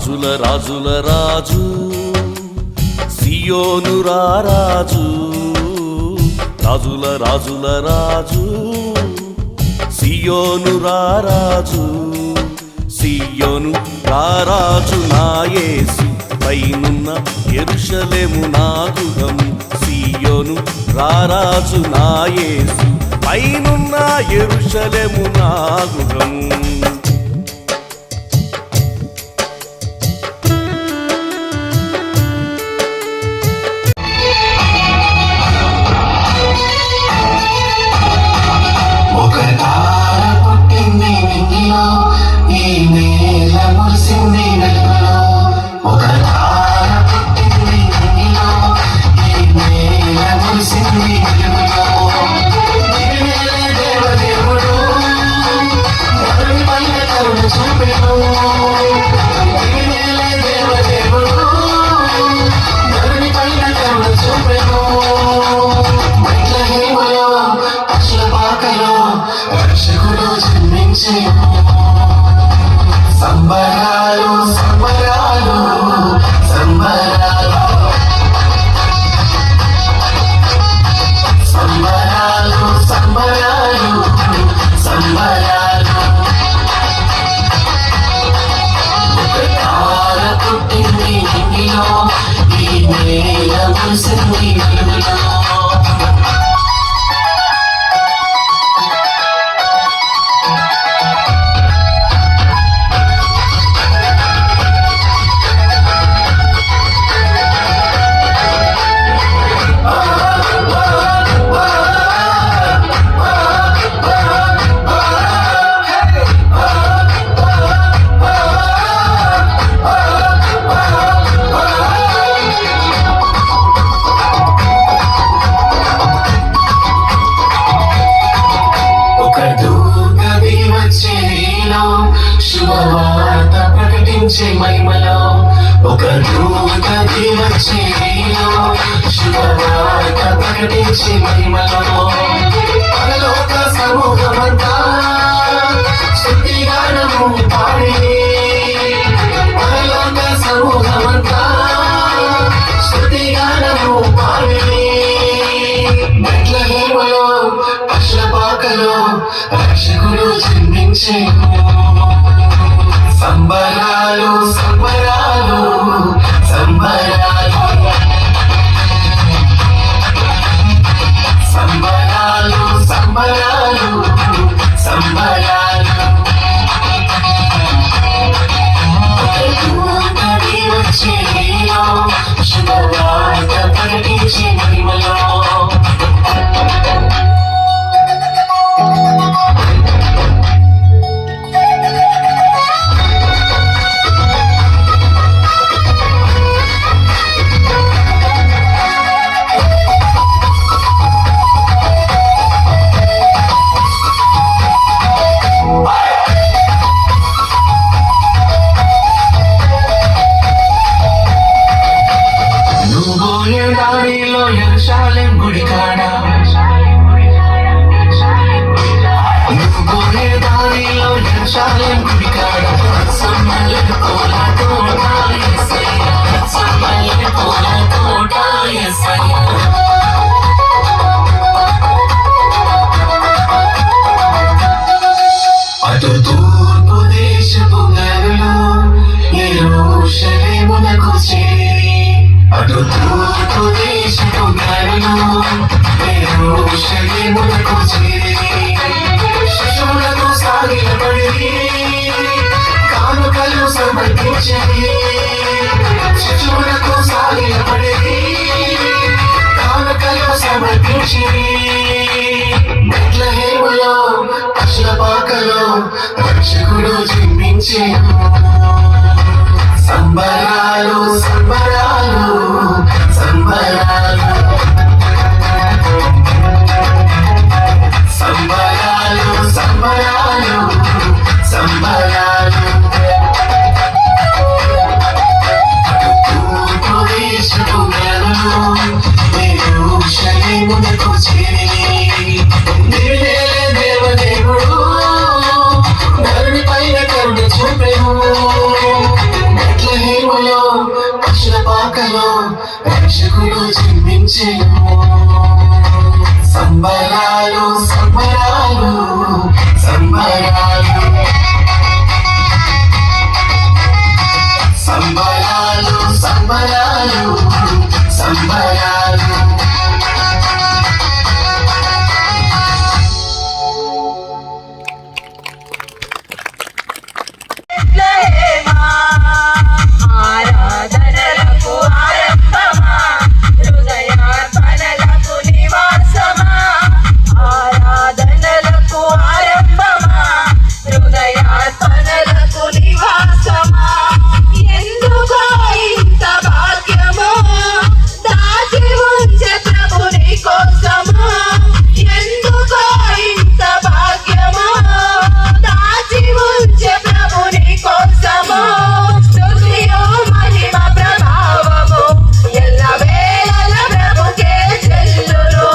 రాజుల రాజుల రాజు సియోను రారాజు రాజుల రాజుల రాజు సియోను రారాజు సియోను రారాజు నా యేసు పైనున్న యెరూషలేము నా గృహము సియోను రారాజు నా యేసు పైనున్న యెరూషలేము నా గృహము సంబరాలు సంబరాలు సంబరాలు సంబరాలు సంబరాలు సంబరాలు ఒక తార పుట్టింది ఇంటిలో ఈ నేల మురిసింది వెలుగులో శుభవార్త ప్రకటించే మహిమలో ఒక దూత వచ్చే నీలో శుభవార్త ప్రకటించే మహిమలో పరలోక సమూహమంతా స్తుతిగానము పాడి పరలోక సమూహమంతా స్తుతిగానము పాడి బెత్లెహేములో పశుపాకలో రక్షకుడు జన్మించే సంబరాలు సంబరాలు సంబరాలు సంబరాలు సంబరాలు సంబరాలు వచ్చే నీలో శుభవార్త ప్రకటించే మహిమలో యెరూషలేం గుడి కాడ నువ్వు దారిలో యెరూషలేం గుడి కాడ సమ్మల్లి పూల తోట యేసయ్య సమ్మల్లి పూల తోట యేసయ్య అటు తూర్పు దేశపు నరులు యెరూషలేమునకు చేరి అటు తూర్పు దేశపు నరులు యెరూషలేమునకు చేరి శిశువులకు సాగిలపడి కానుకలు సమర్పించి శిశువులకు సాగిలపడి కానుకలు సమర్పించి బెత్లెహేములో పశుపాకలో రక్షకుడు జన్మించే సంబరాలు సంబరాలు సంబరాలు సంబరాలు సంబరాలు సంబరాలు తూర్పు దేశపు నరులు యెరూషలేమునకు చేరి దేవదేవుడు నరుని పైన కరుణ చూపెను రాకలో రక్షకుడు జన్మించెను. సంబరాలు సంబరాలు సంబరాలు సంబరాలు సంబరాలు సంబరాలు. ఆరాధనలకు ఆరంభమా, హృదయార్పణలకు నివాసమా. ఆరాధనలకు ఆరంభమా, హృదయార్పణలకు నివాసమా. ఎందుకో ఇంత భాగ్యమో దాచి ఉంచే ప్రభుని కోసమా. ఎందుకో ఇంత భాగ్యమో దాచి ఉంచే ప్రభుని కోసమా. స్తుతియు మహిమ ప్రభావము ఎల్లవేళల ప్రభుకే చెల్లును.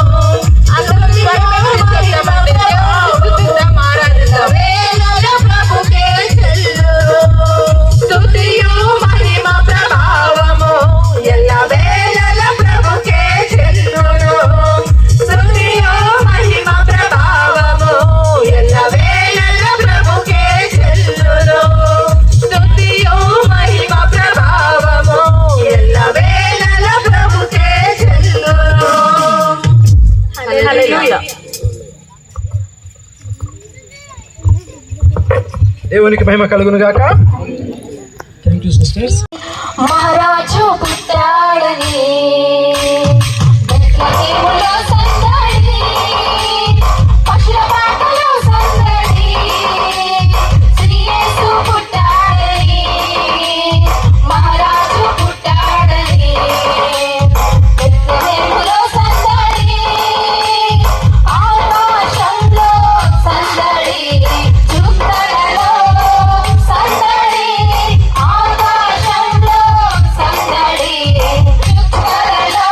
వేళల ప్రభుకే చెల్లును. స్తుతియు మహిమ ప్రభావము ఎల్లవేళల ప్రభుకే చెల్లును. స్తుతియు మహిమ ప్రభావము ఎల్లవేళల ప్రభుకే చెల్లును. స్తుతియు మహిమ ప్రభావము ఎల్లవేళల ప్రభుకే చెల్లును. హల్లెలూయా. దేవునికి మహిమ కలుగును గాక. Thank you sisters. మహారాజు పుట్టాడని బెత్లెహేములో సందడి, పశుల పాటలో సందడి. శ్రీ యేసు పుట్టాడని, మహారాజు పుట్టాడని బెత్లెహేములో సందడి. ఆకాశంలో సందడి, చుక్కలలో సందడి. ఆకాశంలో సందడి, చుక్కలలో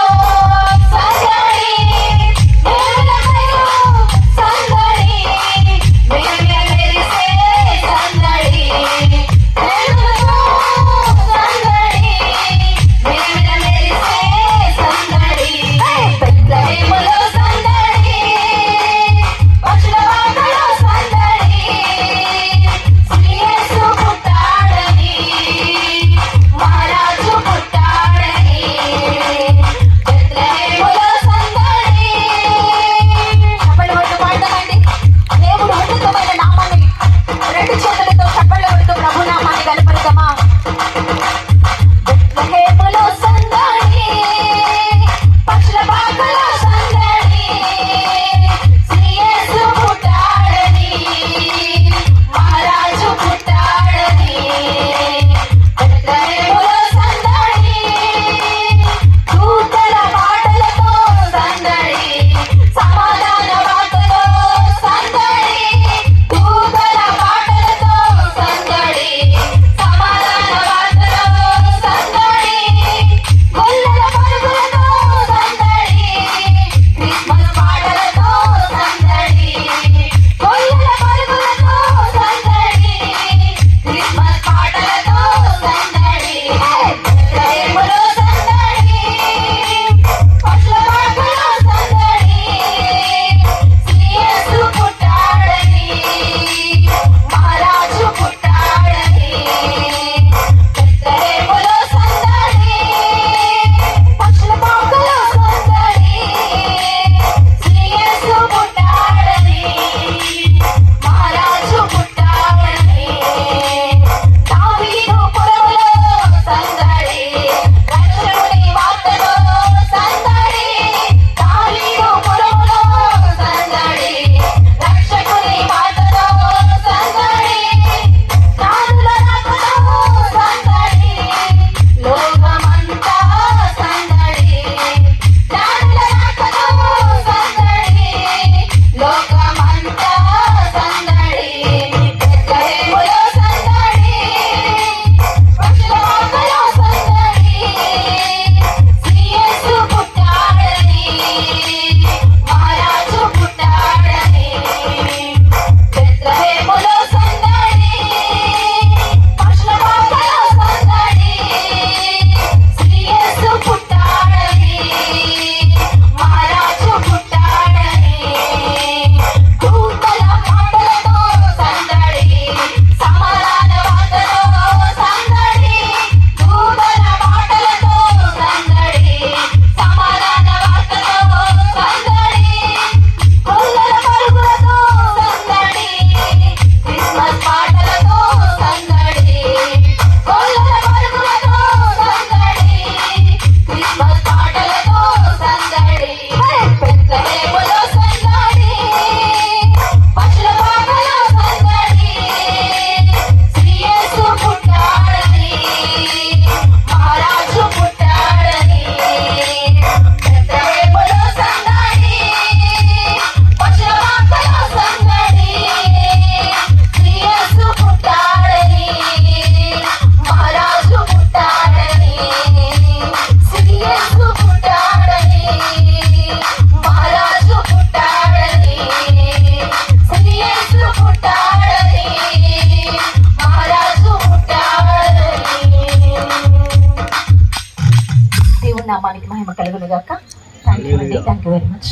దేవుని నామానికి మహిమ కలుగును గాక. థ్యాంక్ యూ అండి, థ్యాంక్ యూ వెరీ మచ్.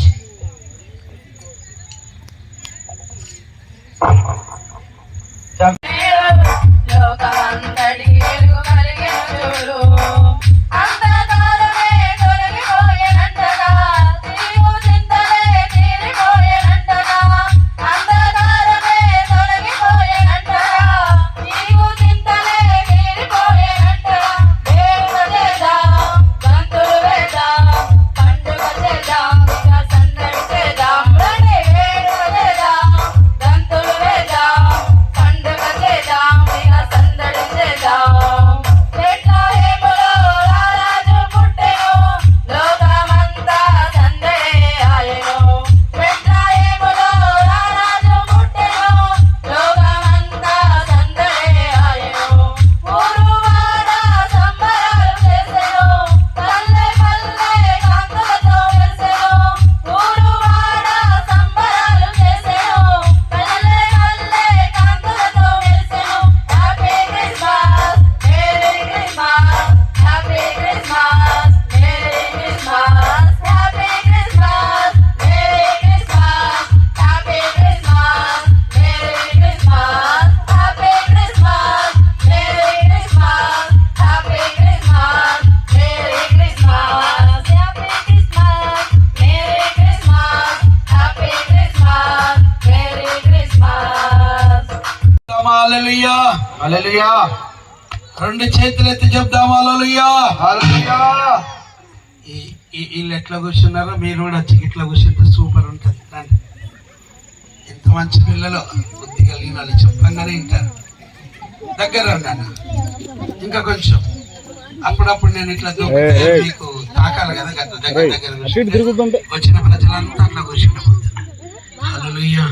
హల్లెలూయా హల్లెలూయా. రెండు చేతులు ఎత్తి చెప్దాం హల్లెలూయా హల్లెలూయా. వీళ్ళు ఎట్లా కూర్చున్నారో మీరు కూడా వచ్చి ఇట్లా కూర్చుంటే సూపర్ ఉంటుంది. రండి, ఎంత మంచి పిల్లలు, బుద్ధి కలిగిన వాళ్ళు చెప్పంగానే వింటారు. దగ్గర ఉన్నాను ఇంకా కొంచెం, అప్పుడప్పుడు నేను ఇట్లా దూకితే మీకు తాకాలి కదా, దగ్గర దగ్గర వచ్చిన ప్రజలంతా అట్లా కూర్చుండిపోతారు. హల్లెలూయా.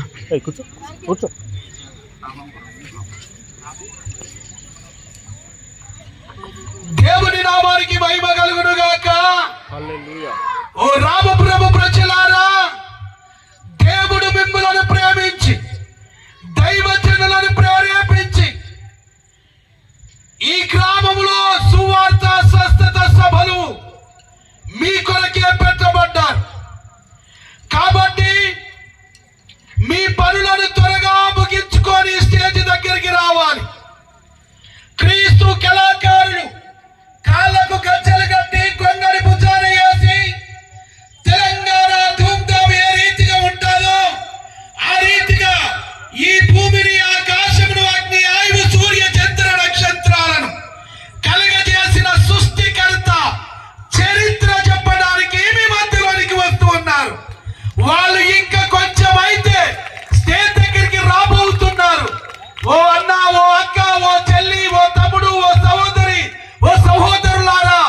దేవుని నామానికి మహిమ కలుగును గాక. ఓ రామప్రభు ప్రజలారా, దేవుడు మిమ్ములను ప్రేమించి దైవజనులను ప్రేరేపించి ఈ గ్రామంలో సువార్త స్వస్థత సభలు మీ కొరకే పెట్టబడ్డారు. కాబట్టి మీ పనులను త్వరగా ముగించుకొని స్టేజ్ దగ్గరికి రావాలి. క్రీస్తు కళాకారులు కాళ్ళకు గజ్జలు కట్టి కొంగడి భుజాన వేసి తెలంగాణ ధూమ్ధాం ఏ రీతిగా ఉంటుందో ఆ రీతిగా ఈ భూమిని, ఆకాశమును, అగ్ని, ఆయువు, సూర్య, చంద్ర, నక్షత్రాలను కలగజేసిన సృష్టికర్త చరిత్ర చెప్పడానికి మీ మధ్యలోనికి వస్తూ ఉన్నారు. వాళ్ళు ఇంకా కొంచెం అయితే స్టేజ్ దగ్గరికి రాబోతున్నారు. ఓ అన్న, ఓ అక్క, ఓ చెల్లి, ఓ తమ్ముడు, ఓ సహోదరి, ఓ సహోదరులారా,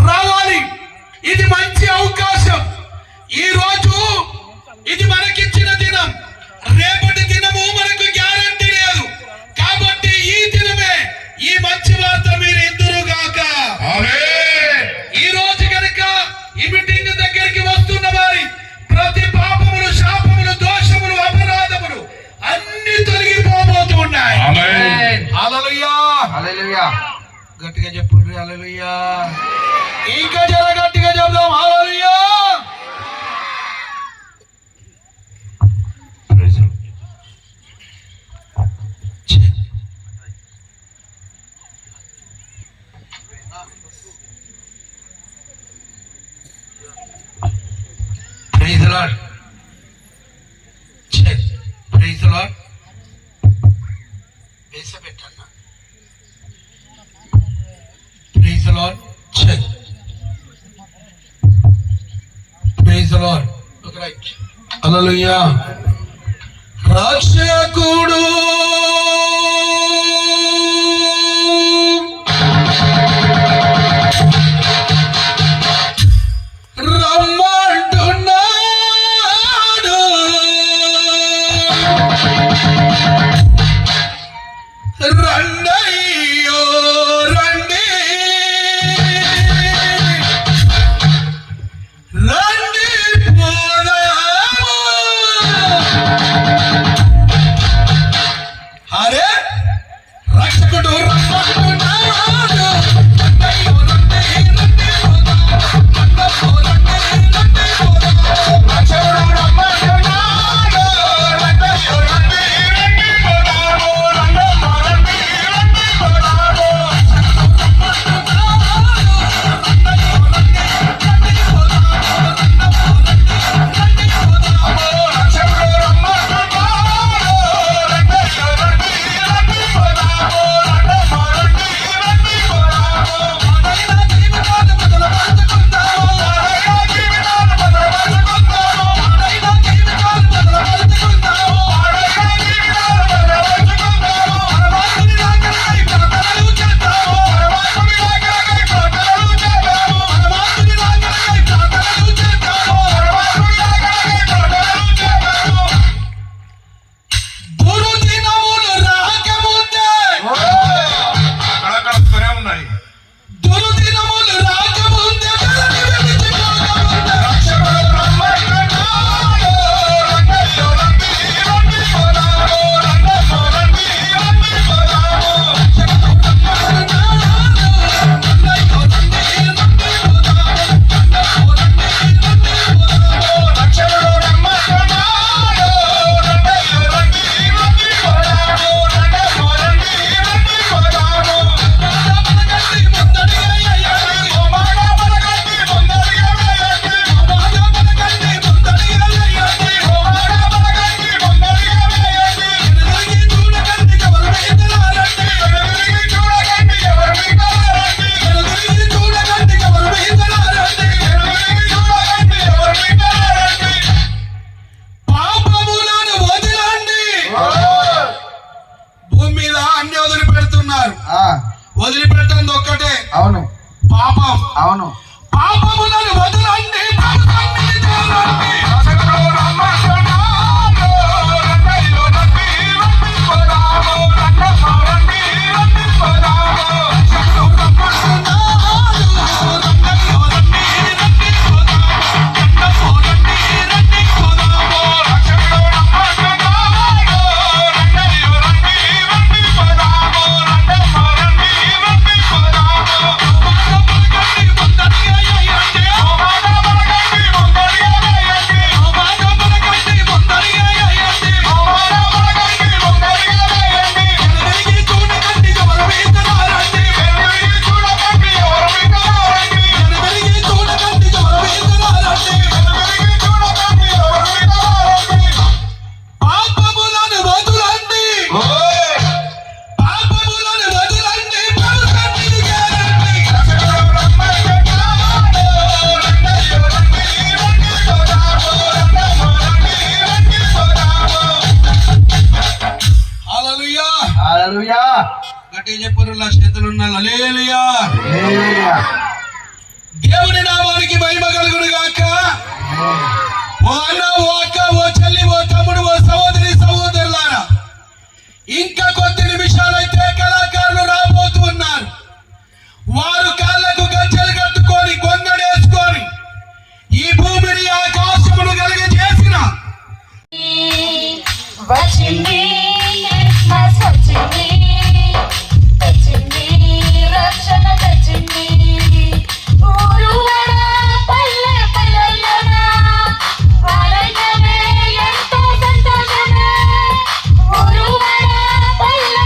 రావాలి. ఇది మంచి అవకాశం. ఈ రోజు ఇది మనకిచ్చిన దినం. రేపటి దినము మనకు గ్యారంటీ లేదు. కాబట్టి ఈ దినమే ఈ మంచి వార్త మీరు ఎదురుగాక. ఈ రోజు కనుక ఈ మీటింగ్ దగ్గరికి వస్తున్న వారి ప్రతి పాపములు, శాపములు, దోషములు, అపరాధములు అన్ని తొలగిపోబోతున్నాయి. హల్లెలూయా హల్లెలూయా. గట్టిగా చెప్పుండ్రి హల్లెలూయా. ఇంకా జర గట్టిగా చెప్దాం హల్లెలూయా. Praise the Lord. Check. Praise the Lord. వేసపెట్టన్నా. Praise the Lord. Check. Praise the Lord. Look right. Hallelujah. రక్షకుడు రండయ్యో రండి, రండి పోదాము. హరే దుర్దినములు రాకముందే ధరణి విడిచిపోకముందే రక్షకుడు రమ్మన్నాడు. రంగయ్యో రండి, రండి పోదాము. రంగయ్యో రండి, రండి పోదాము. రక్షకుడు రమ్మన్నాడు. రంగయ్యో రండి, రండి పోదాము. రంగయ్యో రండి, రండి పోదాము. రక్షకుడు రమ్మన్నాడు. రంగయ్యో రండి, రండి పోదాము. రంగయ్యో రండి, రండి పోదాము. పాపములను వదిలండి. భూమి మీద అన్ని వదిలిపెడుతున్నారు. వదిలిపెట్టండి ఒక్కటే, అవును పాపం. అవును పాపములను వదలండి, ప్రభు సన్నిధి చేరండి. రక్షకుడు రమ్మన్నాడు. రంగయ్యో రండి, రండి పోదాము. రంగయ్యో రండి, రండి పోదాము. రక్షకుడు రమ్మన్నాడు. రంగయ్యో రండి, రండి పోదాము. రంగయ్యో రండి, రండి పోదాము. రక్షకుడు రమ్మన్నాడు. రంగయ్యో రండి, రండి పోదాము. రంగయ్యో రండి, రండి పోదాము. పాపములను వదులండి. పాపములను వదులండి, ప్రభు సన్నిధి చేరండి. రక్షకుడు రమ్మన్నాడు. రంగయ్యో రండి, రండి పోదాము. రంగయ్యో రండి, రండి పోదాము. హల్లెలూయా. హల్లెలూయా గట్టిగా చెప్పురులా చేతులున్న హల్లెలూయా. హల్లెలూయా దేవుని నామానికి మహిమ కలుగును గాక. ఓ అన్న, ఓ అక్క, ఓ చెల్లి, ఓ తమ్ముడు, ఓ సహోదరి, సహోదరులారా, ఇంకా కొద్ది నిమిషాలైతే కళాకారులు రాబోతూ ఉన్నారు. వారు కాళ్ళకు గజ్జలు కట్టుకొని కొంగడేసుకొని ఈ భూమిని ఆకాశమును కలిగి చేసిన వచ్చింది క్రిస్మస్ వచ్చింది, వచ్చింది రక్షణ తెచ్చింది. ఊరువాడ పల్లె పల్లెల్లోన ఆనందమే ఎంతో సంతోషమే. ఊరువాడ పల్లె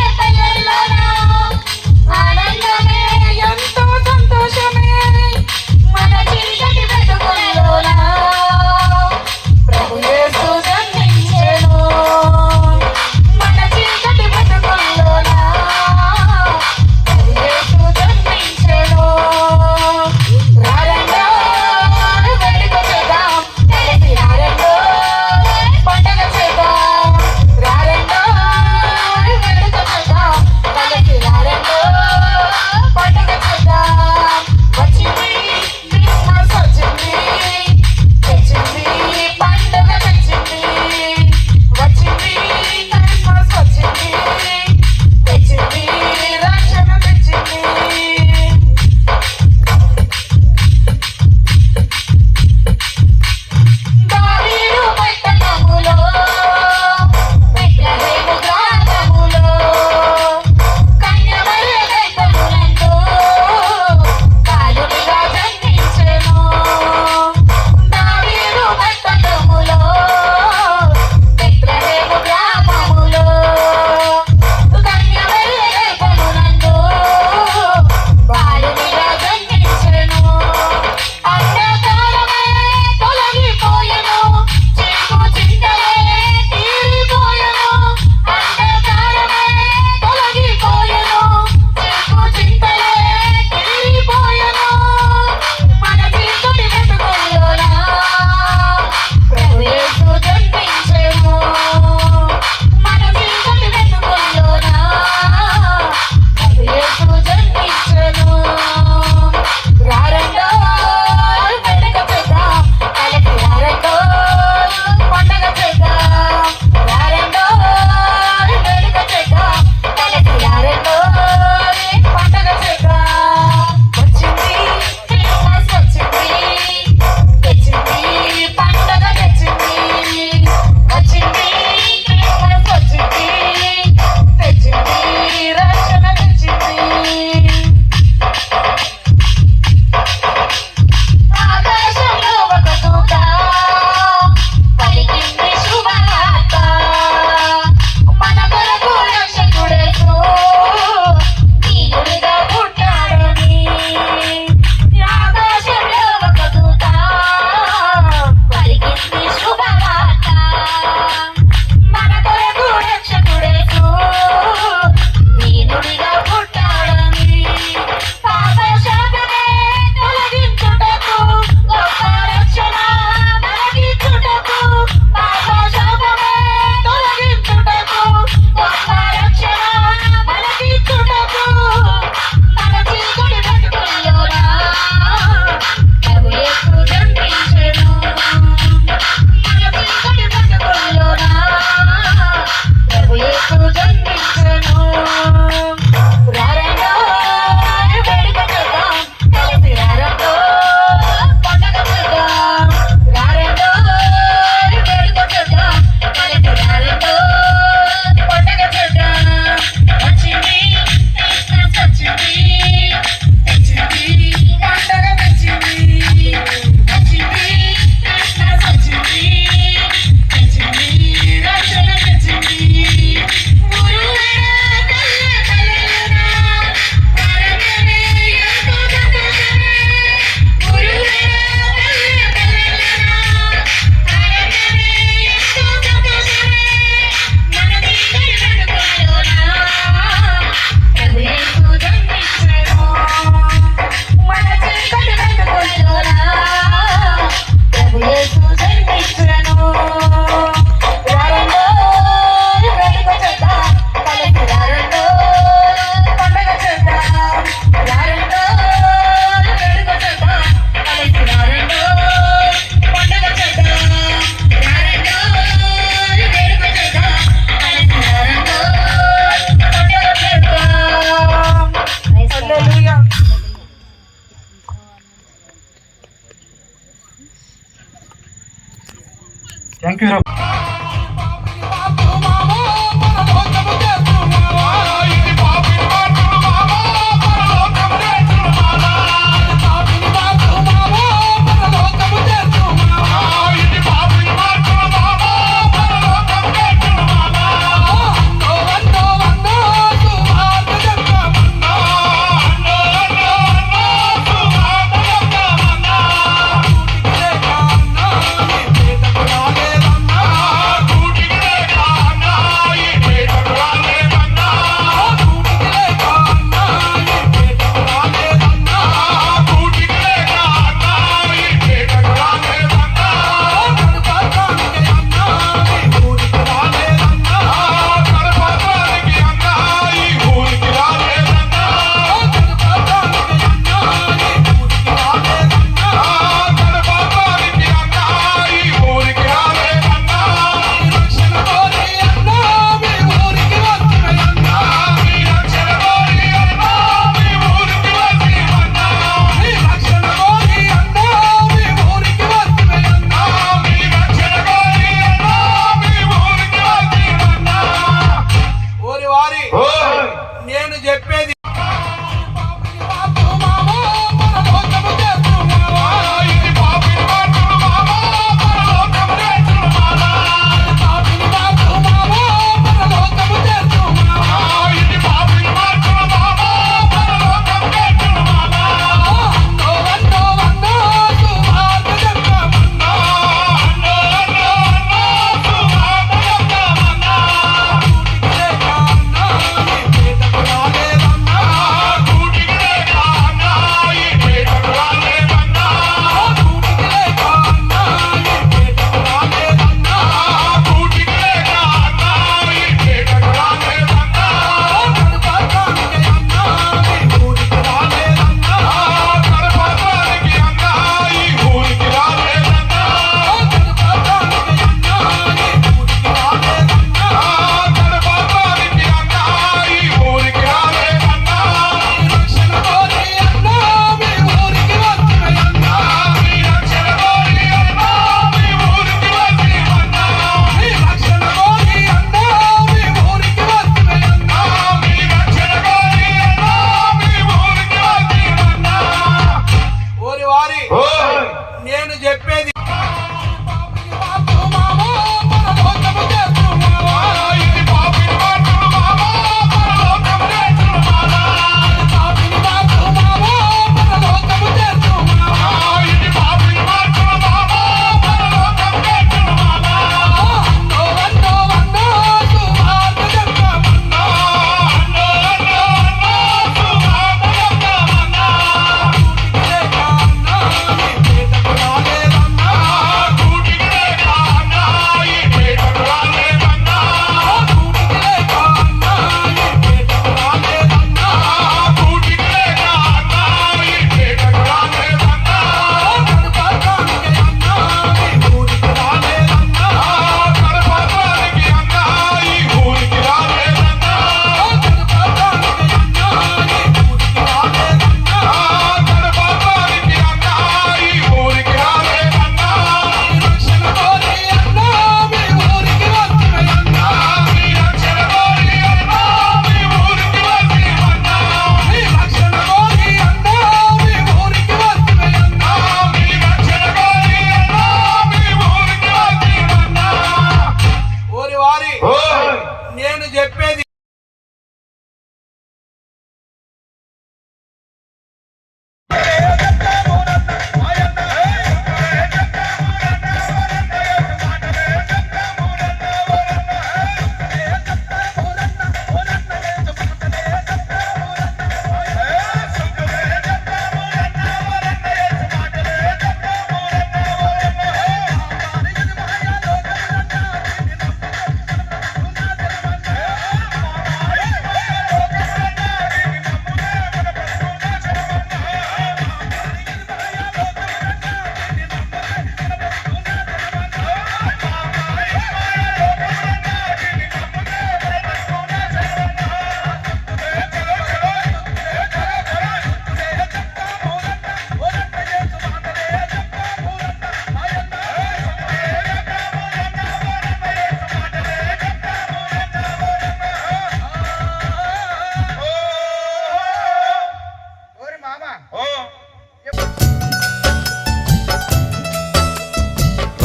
థ్యాంక్ యూ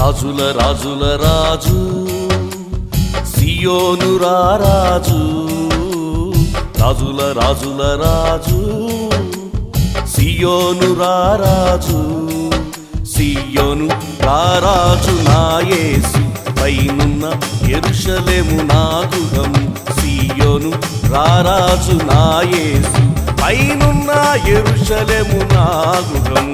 రాజుల రాజుల రాజు సియోను రారాజు రాజుల రాజుల రాజు సియోను రారాజు సియోను రారాజు నా యేసు పైనున్న యెరూషలేము నా గృహము సియోను రారాజు నా యేసు పైనున్న యెరూషలేము నా గృహము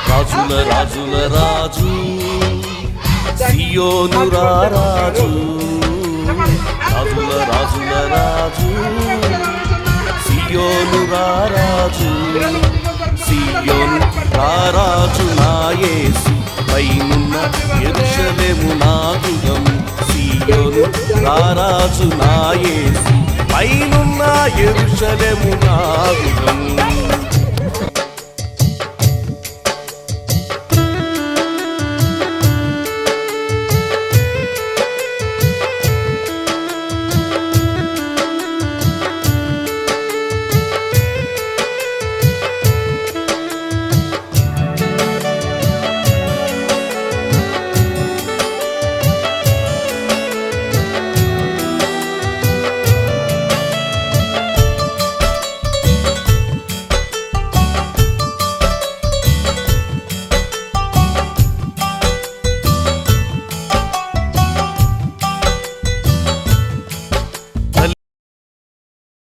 రాజుల రాజుల రాజు సియోను రారాజు రాజుల రాజుల రాజు సియోను రారాజు సియోను రారాజు నా యేసు పైనున్న యెరూషలేము నా గృహము సియోను రారాజు నా యేసు పైనున్న యెరూషలేము నా గృహము